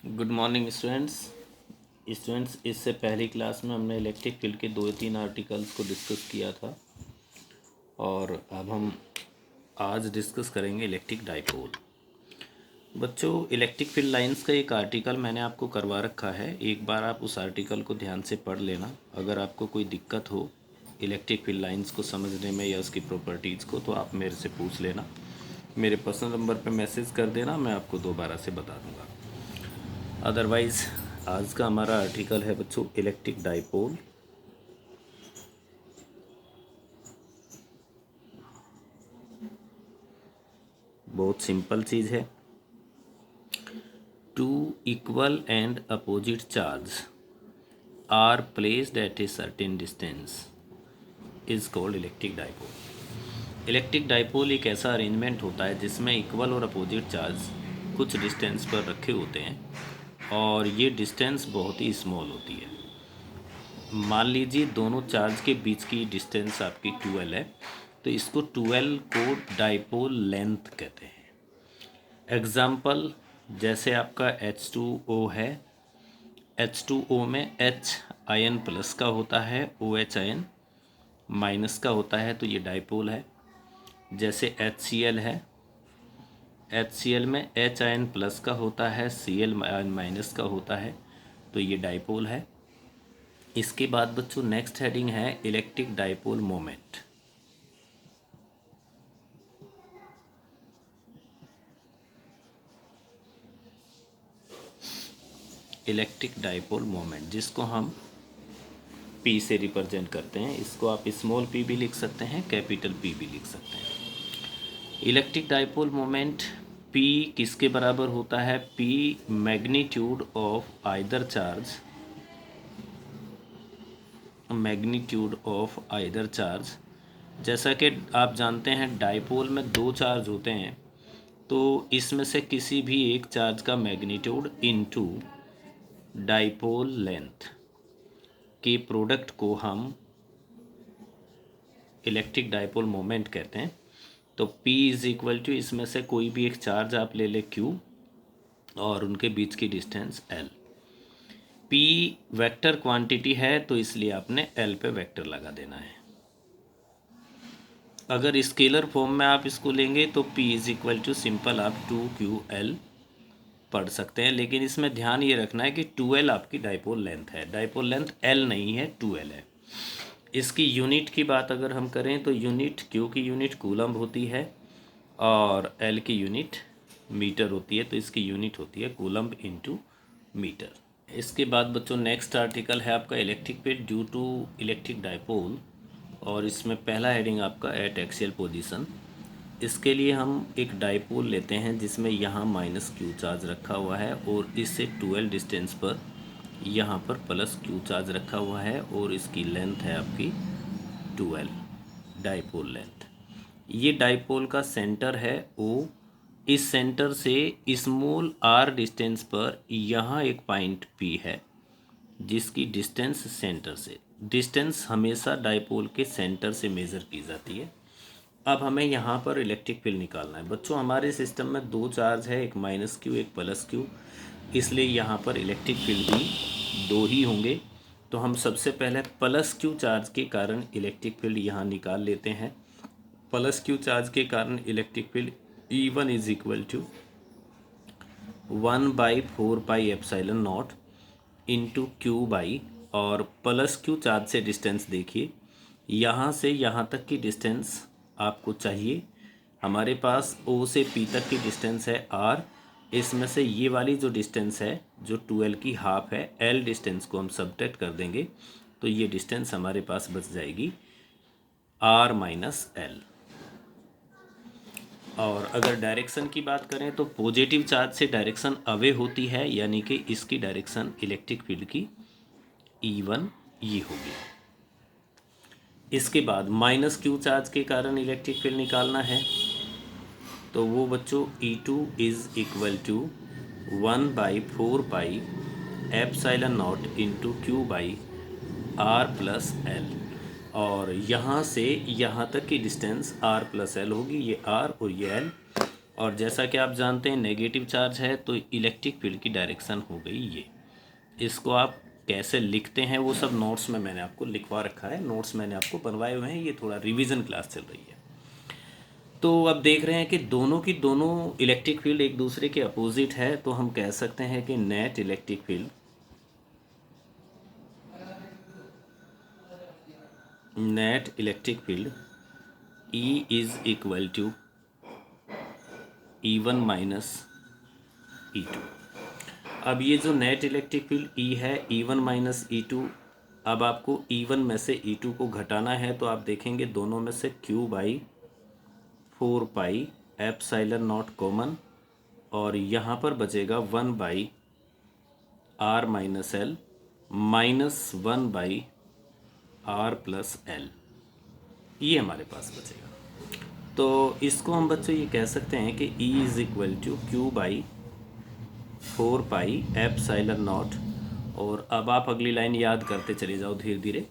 Good morning students इससे पहली class में हमने इलेक्ट्रिक फील्ड के 2 या 3 आर्टिकल्स को डिस्कस किया था और अब हम आज डिस्कस करेंगे इलेक्ट्रिक डाइपोल। बच्चों, इलेक्ट्रिक फील्ड लाइंस का एक आर्टिकल मैंने आपको करवा रखा है। एक बार आप उस आर्टिकल को ध्यान से पढ़ लेना। अगर आपको कोई दिक्कत हो इलेक्ट्रिक फील्ड लाइंस को समझने में या उसकी प्रॉपर्टीज़ को, तो आप मेरे से पूछ लेना। मेरे पर्सनल नंबर पे मैसेज कर देना, मैं आपको दोबारा से बता दूंगा। अदरवाइज़ आज का हमारा आर्टिकल है बच्चों इलेक्ट्रिक डाइपोल। बहुत सिंपल चीज़ है। Two equal and opposite charge are placed at a certain distance is called electric dipole. Electric dipole एक ऐसा अरेंजमेंट होता है जिसमें इक्वल और अपोजिट चार्ज कुछ डिस्टेंस पर रखे होते हैं और ये डिस्टेंस बहुत ही स्मॉल होती है। मान लीजिए दोनों चार्ज के बीच की डिस्टेंस आपकी 12 है, तो इसको 12 को डाइपोल लेंथ कहते हैं। एग्जाम्पल, जैसे आपका H2O है, H2O में H आयन प्लस का होता है, OH आयन माइनस का होता है, तो ये डाइपोल है। जैसे HCl है, HCl में H आयन प्लस का होता है, Cl आयन माइनस का होता है, तो ये डाइपोल है। इसके बाद बच्चों नेक्स्ट हेडिंग है electric dipole moment. Electric dipole moment जिसको हम P से रिप्रेजेंट करते हैं, इसको आप स्मॉल p भी लिख सकते हैं, कैपिटल P भी लिख सकते हैं। इलेक्ट्रिक डाइपोल मोमेंट P किसके बराबर होता है? P magnitude of either charge, magnitude of either charge. जैसा कि आप जानते हैं डाइपोल में 2 चार्ज होते हैं, तो इसमें से किसी भी एक चार्ज का मैग्नीट्यूड इनटू डाइपोल लेंथ के प्रोडक्ट को हम इलेक्ट्रिक डाइपोल मोमेंट कहते हैं। तो P इज इक्वल टू, इसमें से कोई भी एक चार्ज आप ले लें Q और उनके बीच की distance L। P vector quantity है तो इसलिए आपने L पे वेक्टर लगा देना है। अगर स्केलर फॉर्म में आप इसको लेंगे तो P is equal to simple आप 2QL पढ़ सकते हैं, लेकिन इसमें ध्यान ये रखना है कि 2L आपकी डाइपोल लेंथ है, डाइपोल लेंथ L नहीं है, 2L है। इसकी यूनिट की बात अगर हम करें तो यूनिट Q की यूनिट कूलम्ब होती है और L की यूनिट मीटर होती है, तो इसकी यूनिट होती है कूलम्ब इनटू मीटर। इसके बाद बच्चों नेक्स्ट आर्टिकल है आपका electric field due to electric dipole, और इसमें पहला हेडिंग आपका एट एक्सियल पोजीशन। इसके लिए हम एक डाइपोल लेते हैं जिसमें यहाँ -Q चार्ज रखा हुआ है और इससे 12 डिस्टेंस पर यहाँ पर +Q चार्ज रखा हुआ है और इसकी लेंथ है आपकी 12 डाइपोल लेंथ। ये डाइपोल का सेंटर है O। इस सेंटर से स्मॉल r डिस्टेंस पर यहाँ एक पॉइंट P है जिसकी डिस्टेंस सेंटर से, डिस्टेंस हमेशा डाइपोल के सेंटर से मेज़र की जाती है। अब हमें यहाँ पर इलेक्ट्रिक फील्ड निकालना है। बच्चों, हमारे सिस्टम में 2 चार्ज है, एक -Q एक +Q, इसलिए यहाँ पर इलेक्ट्रिक फील्ड भी 2 ही होंगे। तो हम सबसे पहले +Q चार्ज के कारण इलेक्ट्रिक फील्ड यहाँ निकाल लेते हैं। +Q चार्ज के कारण electric field E1 is equal to 1/4πε0 into Q by, और +Q चार्ज से डिस्टेंस देखिए, यहाँ से यहाँ तक की डिस्टेंस आपको चाहिए। हमारे पास O से P तक की डिस्टेंस है R। इसमें से ये वाली जो डिस्टेंस है जो 2L की हाफ है, L डिस्टेंस को हम सब्ट्रैक्ट कर देंगे तो ये डिस्टेंस हमारे पास बच जाएगी R माइनस L। और अगर डायरेक्शन की बात करें तो पॉजिटिव चार्ज से डायरेक्शन अवे होती है, यानी कि इसकी डायरेक्शन इलेक्ट्रिक फील्ड की E1 ये होगी। इसके बाद -Q चार्ज के कारण इलेक्ट्रिक फील्ड निकालना है, तो वो बच्चों E2 is equal to 1/4πε0 into Q by R plus L, और यहाँ से यहाँ तक की डिस्टेंस R प्लस L होगी, ये R और ये L। और जैसा कि आप जानते हैं नेगेटिव चार्ज है तो इलेक्ट्रिक फील्ड की डायरेक्शन हो गई ये। इसको आप कैसे लिखते हैं वो सब नोट्स में मैंने आपको लिखवा रखा है, नोट्स मैंने आपको बनवाए हुए हैं, ये थोड़ा रिवीजन क्लास चल रही है। तो अब देख रहे हैं कि दोनों की दोनों इलेक्ट्रिक फील्ड एक दूसरे के अपोजिट है, तो हम कह सकते हैं कि net electric field E is equal to E1 minus E2। अब ये जो नेट इलेक्ट्रिक फील्ड E है E1 माइनस E2, अब आपको E1 में से E2 को घटाना है, तो आप देखेंगे दोनों में से Q by 4 pi epsilon not common, और यहाँ पर बचेगा 1 by R minus L minus 1 by R plus L, ये हमारे पास बचेगा। तो इसको हम बच्चों ये कह सकते हैं कि E is equal to Q by 4 pi epsilon naught, और अब आप अगली लाइन याद करते चले जाओ धीरे धीरे।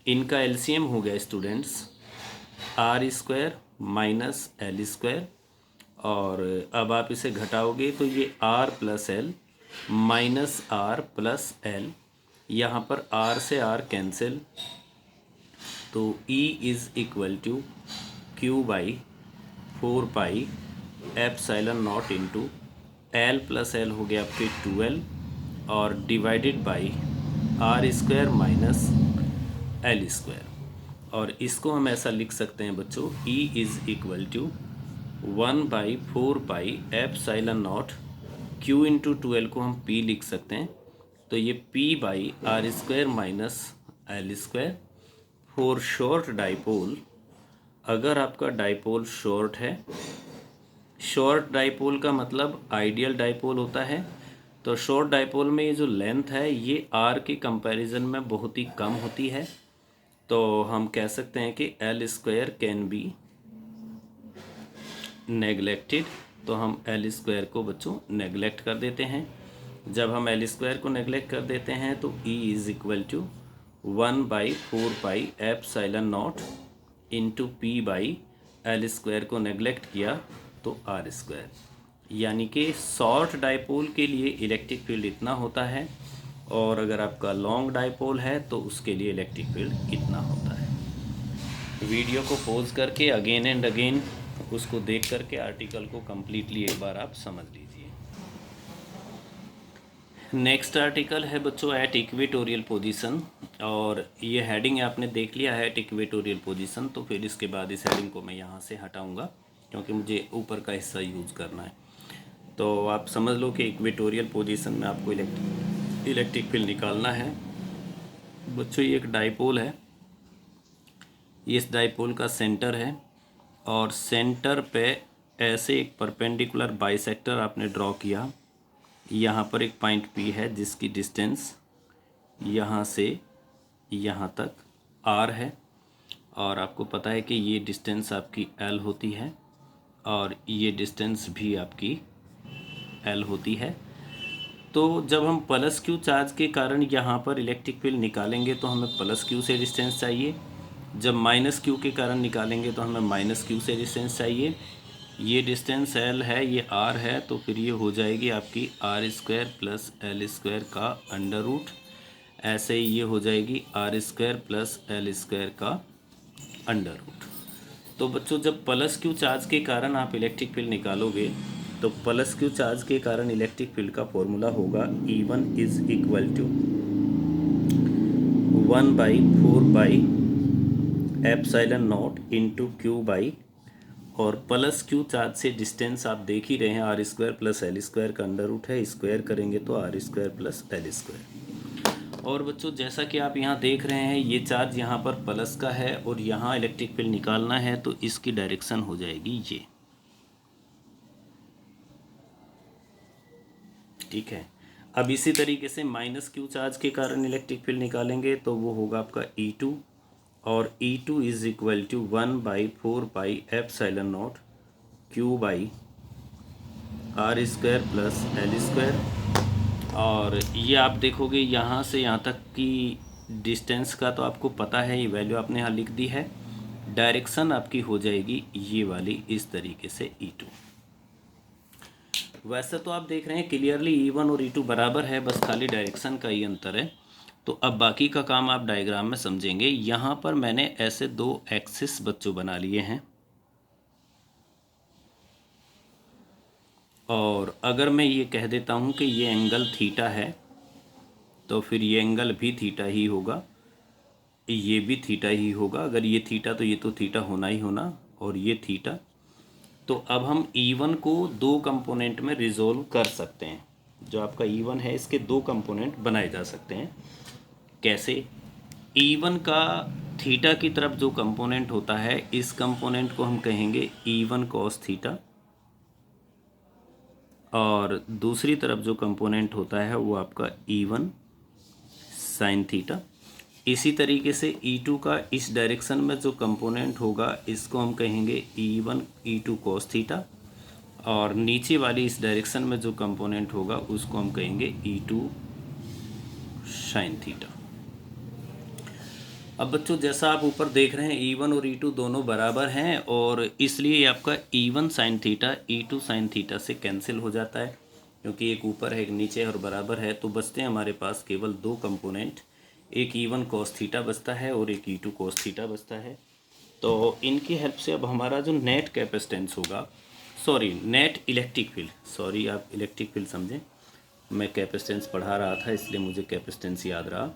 इनका एलसीएम हो गया students R square minus L square, और अब आप इसे घटाओगे तो ये R plus L minus R plus L, यहाँ पर R से R कैंसिल, तो E is equal to Q by 4 pi epsilon naught into L plus L हो गया आपके 12, और divided by R square minus L square. और इसको हम ऐसा लिख सकते हैं बच्चों, E is equal to 1 by 4 pi epsilon naught Q into 12 को हम P लिख सकते हैं, तो ये P by R square minus L square. For short dipole, अगर आपका डाइपोल शॉर्ट है, शॉर्ट डाइपोल का मतलब आइडियल डाइपोल होता है, तो शॉर्ट डाइपोल में ये जो लेंथ है ये आर के कंपैरिजन में बहुत ही कम होती है, तो हम कह सकते हैं कि L square can be neglected. तो हम एल स्क्वायर को बच्चों नेगलेक्ट कर देते हैं। जब हम एल स्क्वायर को नेगलेक्ट कर देते हैं तो E is equal to 1 by 4 pi epsilon naught into P by L square को नेगलेक्ट किया तो R स्क्वायर, यानी कि शॉर्ट डाइपोल के लिए इलेक्ट्रिक फील्ड इतना होता है, और अगर आपका लॉन्ग डाइपोल है तो उसके लिए इलेक्ट्रिक फील्ड इतना होता है। वीडियो को पॉज करके अगेन एंड अगेन उसको देख करके आर्टिकल को कम्प्लीटली एक बार आप समझ लीजिए। नेक्स्ट आर्टिकल है बच्चों एट इक्वेटोरियल पोजीशन, और ये हेडिंग आपने देख लिया है एट इक्वेटोरियल पोजीशन, तो फिर इसके बाद इस हेडिंग को मैं यहाँ से हटाऊँगा क्योंकि मुझे ऊपर का हिस्सा यूज़ करना है। तो आप समझ लो कि इक्वेटोरियल पोजीशन में आपको इलेक्ट्रिक फील्ड निकालना है। बच्चों ये एक डाइपोल है, इस डाइपोल का सेंटर है, और सेंटर पे ऐसे एक परपेंडिकुलर बाइसेक्टर आपने ड्रॉ किया। यहाँ पर एक पॉइंट P है जिसकी डिस्टेंस यहाँ से यहाँ तक R है, और आपको पता है कि ये डिस्टेंस आपकी L होती है, और ये डिस्टेंस भी आपकी L होती है। तो जब हम प्लस Q चार्ज के कारण यहाँ पर इलेक्ट्रिक फील्ड निकालेंगे तो हमें प्लस Q से डिस्टेंस चाहिए, जब माइनस Q के कारण निकालेंगे तो हमें माइनस Q से डिस्टेंस चाहिए। ये डिस्टेंस L है, ये R है, तो फिर ये हो जाएगी आपकी R square plus L square का अंडर रूट। ऐसे ही ये हो जाएगी R square plus L square का अंडर रूट। तो बच्चों जब प्लस Q चार्ज के कारण आप इलेक्ट्रिक फील्ड निकालोगे तो प्लस Q चार्ज के कारण इलेक्ट्रिक फील्ड का फॉर्मूला होगा E1 is equal to 1 by 4 by epsilon naught into Q by, और प्लस Q चार्ज से डिस्टेंस आप देख ही रहे हैं R square plus L square का अंडर रूट है, स्क्वायर करेंगे तो R square plus L square. और बच्चों जैसा कि आप यहाँ देख रहे हैं ये चार्ज यहाँ पर प्लस का है और यहाँ इलेक्ट्रिक फील्ड निकालना है, तो इसकी डायरेक्शन हो जाएगी ये, ठीक है। अब इसी तरीके से माइनस Q चार्ज के कारण इलेक्ट्रिक फील्ड निकालेंगे तो वो होगा आपका E2, और E2 is equal to 1 by 4 pi epsilon naught Q by R square plus L square. और ये आप देखोगे यहाँ से यहाँ तक की डिस्टेंस का तो आपको पता है, ये वैल्यू आपने यहाँ लिख दी है। डायरेक्शन आपकी हो जाएगी ये वाली इस तरीके से E2। वैसे तो आप देख रहे हैं क्लियरली E1 और E2 बराबर है, बस खाली डायरेक्शन का ही अंतर है। तो अब बाकी का काम आप डायग्राम में समझेंगे। यहाँ पर मैंने ऐसे दो एक्सिस बच्चों बना लिए हैं, और अगर मैं ये कह देता हूँ कि ये एंगल थीटा है, तो फिर ये एंगल भी थीटा ही होगा, ये भी थीटा ही होगा। अगर ये थीटा तो ये तो थीटा होना ही होना, और ये थीटा। तो अब हम E1 को दो कंपोनेंट में रिजोल्व कर सकते हैं। जो आपका E1 है इसके दो कंपोनेंट बनाए जा सकते हैं। कैसे? E1 का थीटा की तरफ जो कंपोनेंट होता है, इस कंपोनेंट को हम कहेंगे E1 कॉस थीटा, और दूसरी तरफ जो कंपोनेंट होता है वो आपका E1 साइन थीटा। इसी तरीके से E2 का इस डायरेक्शन में जो कंपोनेंट होगा, इसको हम कहेंगे E1 E2 कॉस थीटा, और नीचे वाली इस डायरेक्शन में जो कंपोनेंट होगा उसको हम कहेंगे E2 साइन थीटा। अब बच्चों जैसा आप ऊपर देख रहे हैं E1 और E2 दोनों बराबर हैं, और इसलिए आपका E1 sine theta E2 sine theta से कैंसिल हो जाता है, क्योंकि एक ऊपर है एक नीचे और बराबर है। तो बचते हैं हमारे पास केवल दो कंपोनेंट, एक E1 कॉस थीटा बचता है और एक E2 कॉस थीटा बचता है। तो इनकी हेल्प से अब हमारा जो नेट कैपेसिटेंस होगा, नेट इलेक्ट्रिक फील्ड, आप इलेक्ट्रिक फील्ड समझें, मैं कैपेसिटेंस पढ़ा रहा था इसलिए मुझे कैपेसिटेंस याद रहा।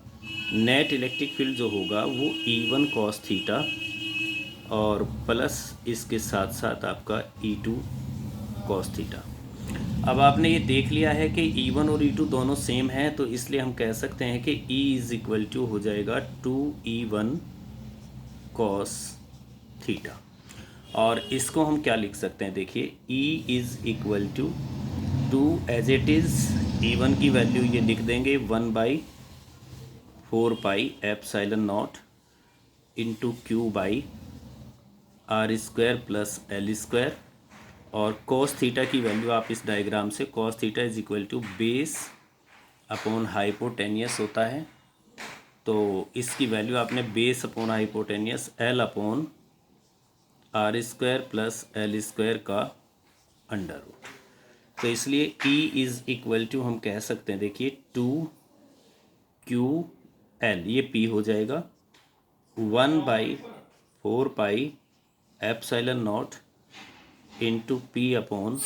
नेट इलेक्ट्रिक फील्ड जो होगा वो E1 कॉस थीटा और प्लस इसके साथ साथ आपका E2 कॉस थीटा। अब आपने ये देख लिया है कि E1 और E2 दोनों सेम हैं, तो इसलिए हम कह सकते हैं कि E इज़ इक्वल टू हो जाएगा 2E1 कॉस थीटा। और इसको हम क्या लिख सकते हैं, देखिए E is equal to 2 as it is E1 की वैल्यू ये लिख देंगे 1/4 pi epsilon naught into Q by R square plus L square, और कॉस थीटा की वैल्यू आप इस डायग्राम से cos theta is equal to base upon hypotenuse होता है। तो इसकी वैल्यू आपने base upon hypotenuse L upon R square plus L square का अंडर रूट। तो इसलिए E इज़ इक्वल टू हम कह सकते हैं, देखिए 2QL, ये P हो जाएगा 1/4 pi epsilon naught into P upon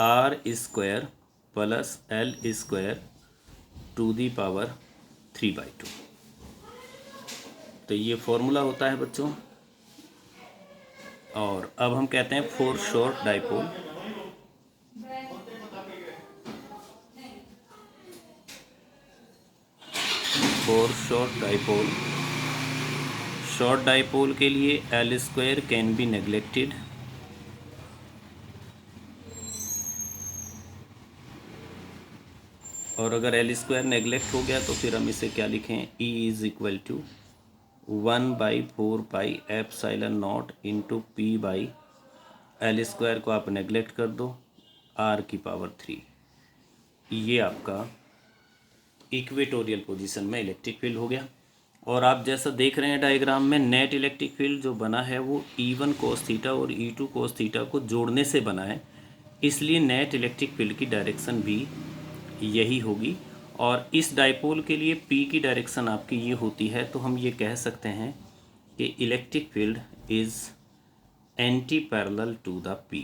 R square plus L square to the power 3/2। तो ये फॉर्मूला होता है बच्चों। और अब हम कहते हैं for short dipole, short dipole के लिए L square can be neglected, और अगर L स्क्वायर नेग्लेक्ट हो गया तो फिर हम इसे क्या लिखें, E is equal to 1/4 pi epsilon naught into P by L square को आप नेग्लेक्ट कर दो R की पावर 3। ये आपका इक्वेटोरियल पोजीशन में इलेक्ट्रिक फील्ड हो गया। और आप जैसा देख रहे हैं डायग्राम में, नेट इलेक्ट्रिक फील्ड जो बना है वो E1 कोस थीटा और E2 कोस थीटा को जोड़ने से बना है, इसलिए नेट इलेक्ट्रिक फील्ड की डायरेक्शन भी यही होगी। और इस डाइपोल के लिए P की डायरेक्शन आपकी ये होती है, तो हम ये कह सकते हैं कि electric field is anti parallel to the P।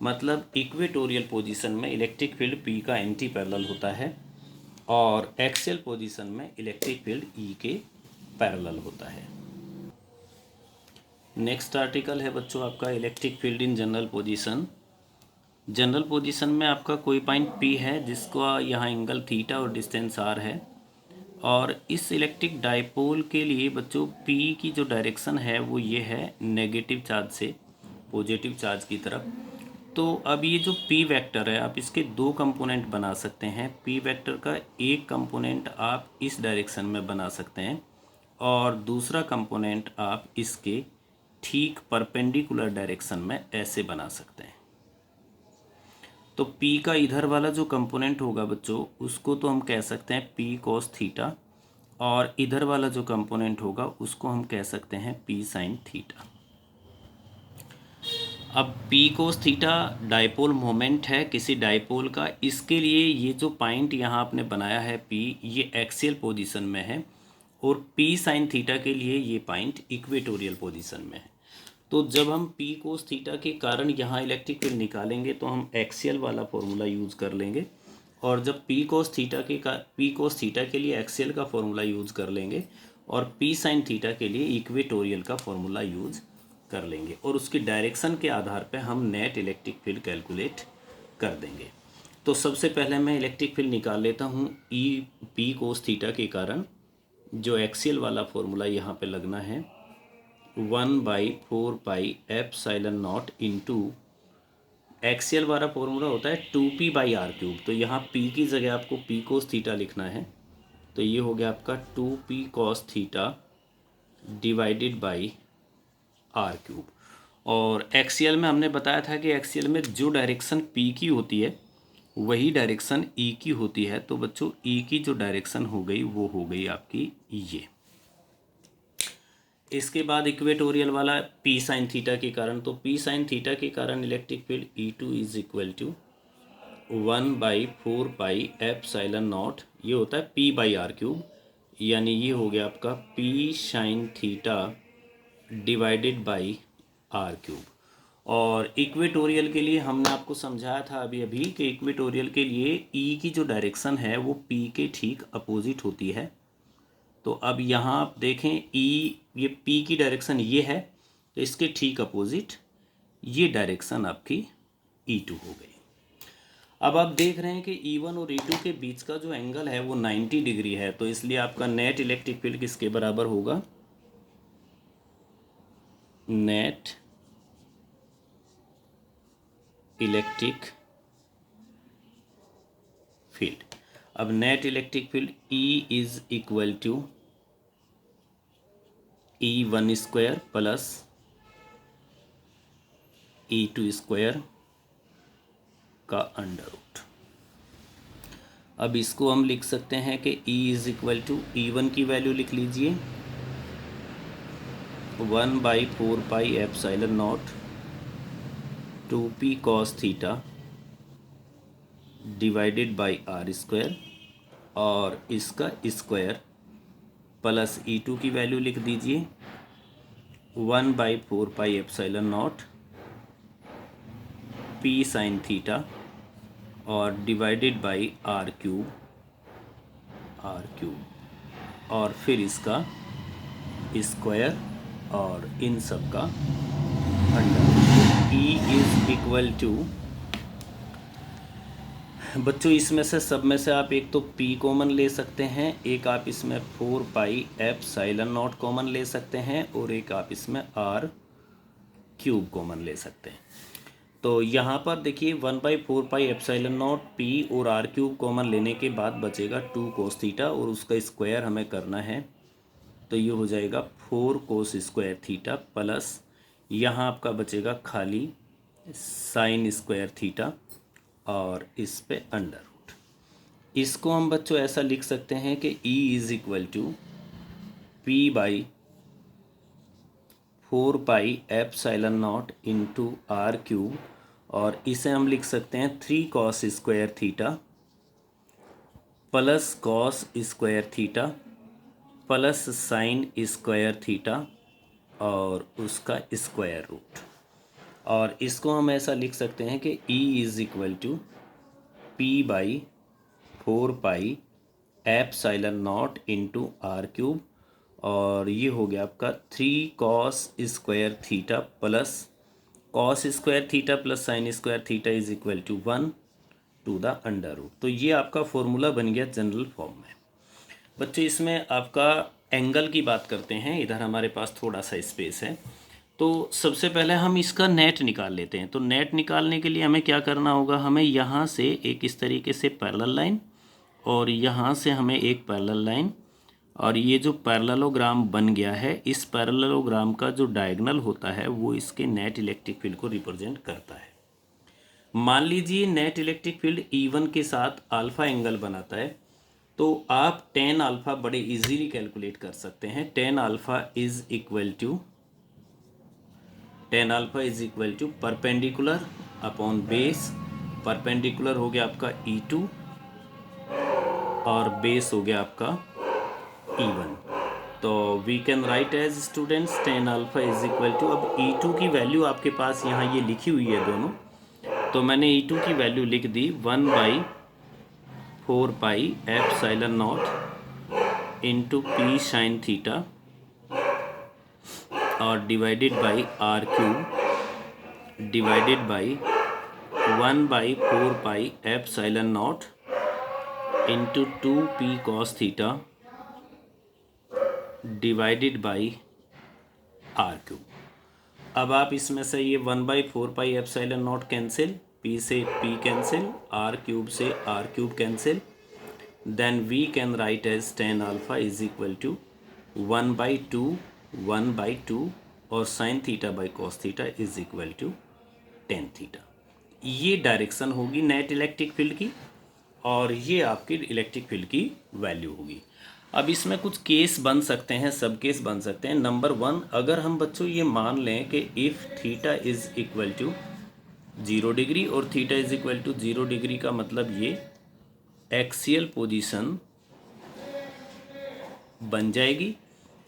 मतलब इक्वेटोरियल पोजीशन में इलेक्ट्रिक फील्ड P का एंटी पैरेलल होता है, और एक्सियल पोजीशन में इलेक्ट्रिक फील्ड E के पैरेलल होता है। नेक्स्ट आर्टिकल है बच्चों आपका electric field in general position. General position में आपका कोई पॉइंट P है जिसका यहाँ एंगल थीटा और डिस्टेंस R है, और इस इलेक्ट्रिक डाइपोल के लिए बच्चों P की जो डायरेक्शन है वो ये है, नेगेटिव चार्ज से पॉजिटिव चार्ज की तरफ। तो अब ये जो P वेक्टर है, आप इसके दो कंपोनेंट बना सकते हैं। P वेक्टर का एक कंपोनेंट आप इस डायरेक्शन में बना सकते हैं, और दूसरा कंपोनेंट आप इसके ठीक परपेंडिकुलर डायरेक्शन में ऐसे बना सकते हैं। तो P का इधर वाला जो कंपोनेंट होगा बच्चों, उसको तो हम कह सकते हैं P कॉस थीटा, और इधर वाला जो कंपोनेंट होगा उसको हम कह सकते हैं P साइन थीटा। अब P cos theta dipole moment है किसी डाइपोल का, इसके लिए ये जो पॉइंट यहाँ आपने बनाया है पी, ये एक्सियल पोजीशन में है, और पी साइन थीटा के लिए ये पॉइंट इक्वेटोरियल पोजीशन में है। तो जब हम पी कोस थीटा के कारण यहाँ इलेक्ट्रिक फील्ड निकालेंगे तो हम एक्सियल वाला फॉर्मूला यूज़ कर लेंगे, और जब पी कोस थीटा के लिए एक्सियल का फॉर्मूला यूज़ कर लेंगे, और पी साइन थीटा के लिए इक्वेटोरियल का फॉर्मूला यूज़ कर लेंगे, और उसकी डायरेक्शन के आधार पे हम नेट इलेक्ट्रिक फील्ड कैलकुलेट कर देंगे। तो सबसे पहले मैं इलेक्ट्रिक फील्ड निकाल लेता हूँ ई पी कोस थीटा के कारण। जो एक्सियल वाला फॉर्मूला यहाँ पे लगना है 1/4πε0 इंटू, एक्सियल वाला फॉर्मूला होता है 2p/r³। तो यहाँ p की जगह आपको p कोस थीटा लिखना है, तो ये हो गया आपका 2p cos theta divided by r³। और एक्सियल में हमने बताया था कि एक्सियल में जो डायरेक्शन p की होती है वही डायरेक्शन e की होती है। तो बच्चों e की जो डायरेक्शन हो गई वो हो गई आपकी ये। इसके बाद इक्वेटोरियल वाला p साइन थीटा के कारण, तो p साइन थीटा के कारण electric field E2 is equal to 1/4πε0, ये होता है p/r³, यानी ये हो गया आपका p sine theta divided by r³। और इक्वेटोरियल के लिए हमने आपको समझाया था अभी अभी कि इक्वेटोरियल के लिए e की जो डायरेक्शन है वो p के ठीक अपोजिट होती है। तो अब यहाँ आप देखें ये p की डायरेक्शन ये है, तो इसके ठीक अपोजिट ये डायरेक्शन आपकी E2 हो गई। अब आप देख रहे हैं कि E1 और E2 के बीच का जो एंगल है वो 90 डिग्री है, तो इसलिए आपका नेट इलेक्ट्रिक फील्ड किसके बराबर होगा, नेट इलेक्ट्रिक फील्ड। अब net electric field E is equal to E1 square plus E2 square का अंडर रूट। अब इसको हम लिख सकते हैं कि E is equal to E1 की वैल्यू लिख लीजिए 1/4πε0 2p cos theta divided by r square, और इसका स्क्वायर प्लस E2 की वैल्यू लिख दीजिए 1/4πε0 p साइन थीटा और डिवाइडेड बाई r³, और फिर इसका स्क्वायर और इन सब का under. E is equal to, बच्चों इसमें से सब में से आप एक तो P कॉमन ले सकते हैं, एक आप इसमें 4πε0 कॉमन ले सकते हैं, और एक आप इसमें r³ कॉमन ले सकते हैं। तो यहाँ पर देखिए 1/4πε0 P और r³ कॉमन लेने के बाद बचेगा 2 cos थीटा, और उसका स्क्वायर हमें करना है, तो ये हो जाएगा 4 cos स्क्वायर थीटा प्लस यहाँ आपका बचेगा खाली साइन स्क्वायर थीटा, और इस पे अंडर रूट। इसको हम बच्चों ऐसा लिख सकते हैं कि E is equal to p/4πε0 into r³, और इसे हम लिख सकते हैं 3 cos square theta plus cos square theta plus sine square theta और उसका स्क्वायर रूट। और इसको हम ऐसा लिख सकते हैं कि E is equal to p/4πε0 into r³, और ये हो गया आपका 3 cos square theta plus cos square theta plus sine square theta is equal to 1 to the under root. तो ये आपका फॉर्मूला बन गया जनरल फॉर्म में। बच्चों इसमें आपका एंगल की बात करते हैं, इधर हमारे पास थोड़ा सा स्पेस है, तो सबसे पहले हम इसका नेट निकाल लेते हैं। तो नेट निकालने के लिए हमें क्या करना होगा, हमें यहाँ से एक इस तरीके से पैरेलल लाइन, और यहाँ से हमें एक पैरेलल लाइन, और ये जो पैरेललोग्राम बन गया है, इस पैरेललोग्राम का जो डायगोनल होता है वो इसके नेट इलेक्ट्रिक फील्ड को रिप्रेजेंट करता है। मान लीजिए नेट इलेक्ट्रिक फील्ड E1 के साथ अल्फा एंगल बनाता है, तो आप tan अल्फ़ा बड़े इजीली कैलकुलेट कर सकते हैं। tan alpha is equal to tan alpha is equal to perpendicular upon base. Perpendicular हो गया आपका E2 और बेस हो गया आपका E1। तो we can write as students tan alpha is equal to, अब E2 की वैल्यू आपके पास यहाँ ये लिखी हुई है दोनों, तो मैंने E2 की वैल्यू लिख दी 1/4 pi epsilon naught into p sine theta और divided by r cube divided by 1/4 pi epsilon naught into 2p cos theta divided by r cube. अब आप इसमें से ये 1/4 pi epsilon naught cancel, p से p कैंसिल, आर क्यूब से r cube cancel, then we can write as tan alpha is equal to 1/2 और sine theta by cos theta is equal to tan theta. ये direction होगी net electric field की और ये आपकी electric field की value होगी। अब इसमें कुछ केस बन सकते हैं, सब केस बन सकते हैं। नंबर 1, अगर हम बच्चों ये मान लें कि if theta is equal to 0 degree और theta is equal to 0 degree का मतलब ये एक्सियल पोजीशन बन जाएगी,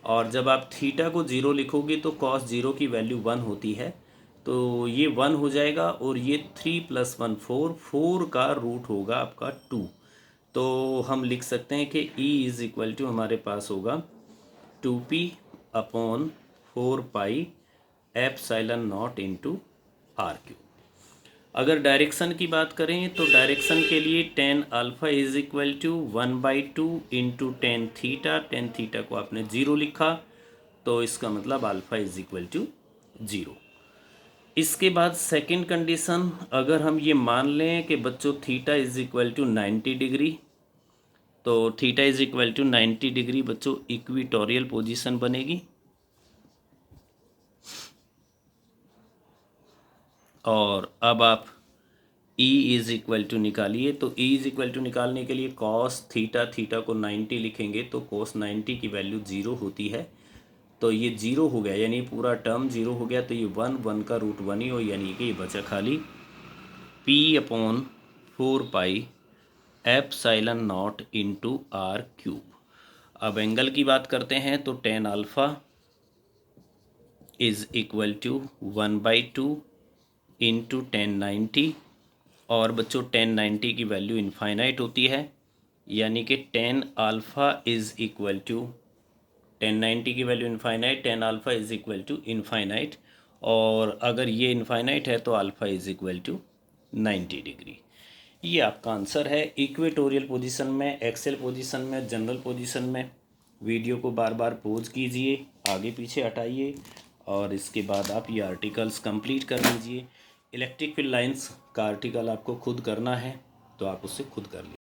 और जब आप थीटा को 0 लिखोगे तो कॉस 0 की वैल्यू 1 होती है, तो ये 1 हो जाएगा और ये 3 + 1 4, 4 का रूट होगा आपका 2। तो हम लिख सकते हैं कि E इज़ इक्वल टू हमारे पास होगा 2p upon 4 pi epsilon naught into R cube. अगर डायरेक्शन की बात करें तो डायरेक्शन के लिए tan alpha is equal to 1/2 into tan theta को आपने 0 लिखा, तो इसका मतलब अल्फ़ा इज इक्वल टू 0। इसके बाद सेकंड कंडीशन, अगर हम ये मान लें कि बच्चों theta is equal to 90 degree, तो theta is equal to 90 degree बच्चों इक्वेटोरियल पोजीशन बनेगी। और अब आप E इज़ इक्वल टू निकालिए, तो E इज़ इक्वल टू निकालने के लिए कॉस थीटा को 90 लिखेंगे, तो कॉस 90 की वैल्यू 0 होती है, तो ये 0 हो गया, यानी पूरा टर्म 0 हो गया, तो ये 1 का रूट 1 ही हो, यानी कि ये बचा खाली p upon 4 pi epsilon naught into R cube. अब एंगल की बात करते हैं तो tan alpha is equal to 1/2 into 1090, और बच्चों 1090 की वैल्यू इनफाइनाइट होती है, यानी कि tan alpha is equal to 1090 की value infinite, tan alpha is equal to infinite, और अगर ये इनफाइनाइट है तो alpha is equal to 90 degree. ये आपका आंसर है इक्वेटोरियल पोजीशन में, एक्सेल पोजीशन में, जनरल पोजीशन में। वीडियो को बार बार पॉज कीजिए, आगे पीछे हटाइए, और इसके बाद आप ये आर्टिकल्स कंप्लीट कर लीजिए। इलेक्ट्रिक फील्ड लाइंस का आर्टिकल आपको खुद करना है, तो आप उससे खुद कर लीजिए।